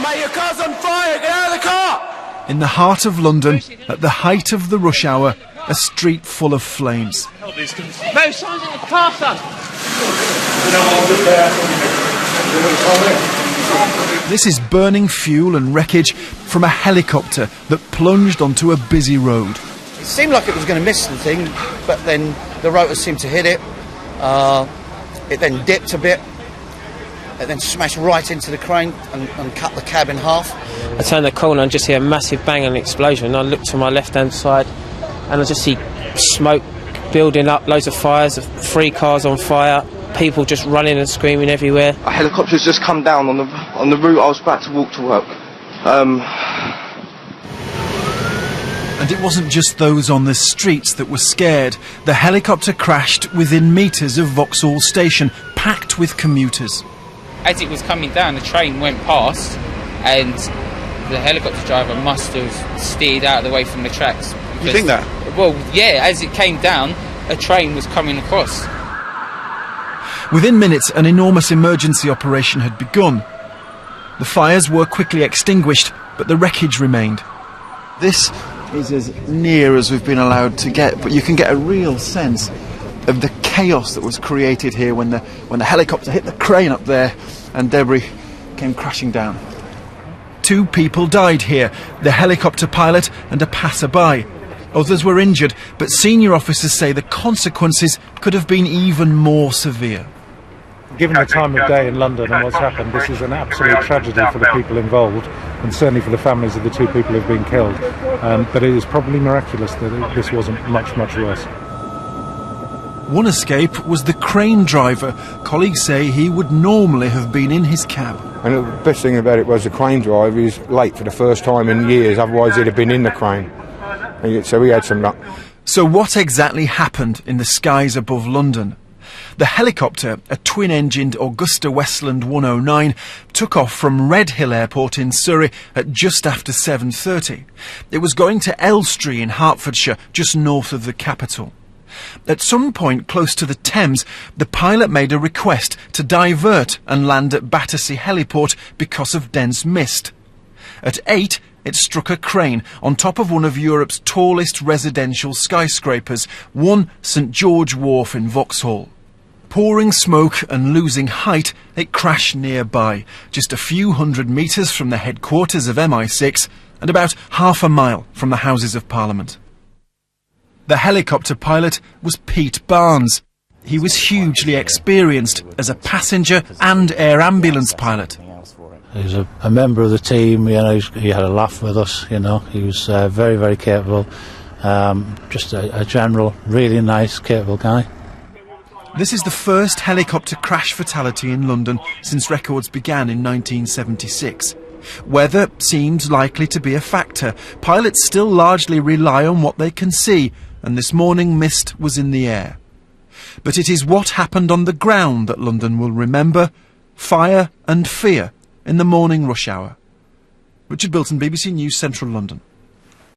Mate, your car's on fire! Get out of the car! In the heart of London, at the height of the rush hour, a street full of flames. No, someone's in the car, son! This is burning fuel and wreckage from a helicopter that plunged onto a busy road. It seemed like it was going to miss the thing, but then the rotor seemed to hit it. It then dipped a bit. It then smashed right into the crane and cut the cab in half. I turned the corner and just hear a massive bang and explosion. I looked to my left-hand side and I just see smoke building up, loads of fires, 3 cars on fire, people just running and screaming everywhere. A helicopter's just come down on the route I was about to walk to work. And it wasn't just those on the streets that were scared. The helicopter crashed within metres of Vauxhall Station, packed with commuters. As it was coming down, the train went past and the helicopter driver must have steered out of the way from the tracks. You think that? Well, yeah, as it came down, a train was coming across. Within minutes, an enormous emergency operation had begun. The fires were quickly extinguished, but the wreckage remained. This is as near as we've been allowed to get, but you can get a real sense of the chaos that was created here when the helicopter hit the crane up there and debris came crashing down. 2 people died here, the helicopter pilot and a passerby. Others were injured, but senior officers say the consequences could have been even more severe. Given the time of day in London and what's happened, this is an absolute tragedy for the people involved and certainly for the families of the 2 people who've been killed. But it is probably miraculous that this wasn't much, much worse. One escape was the crane driver. Colleagues say he would normally have been in his cab. And the best thing about it was the crane driver is late for the first time in years, otherwise he'd have been in the crane. So we had some luck. So what exactly happened in the skies above London? The helicopter, a twin-engined Augusta Westland 109, took off from Redhill Airport in Surrey at just after 7:30. It was going to Elstree in Hertfordshire, just north of the capital. At some point close to the Thames, the pilot made a request to divert and land at Battersea Heliport because of dense mist. At 8, it struck a crane on top of one of Europe's tallest residential skyscrapers, One St George Wharf in Vauxhall. Pouring smoke and losing height, it crashed nearby, just a few hundred metres from the headquarters of MI6 and about half a mile from the Houses of Parliament. The helicopter pilot was Pete Barnes. He was hugely experienced as a passenger and air ambulance pilot. He was a member of the team, you know, he had a laugh with us, you know, he was very, very capable, just a general, really nice, capable guy. This is the first helicopter crash fatality in London since records began in 1976. Weather seems likely to be a factor. Pilots still largely rely on what they can see, and this morning mist was in the air. But it is what happened on the ground that London will remember: fire and fear in the morning rush hour. Richard Bilton, BBC News, Central London.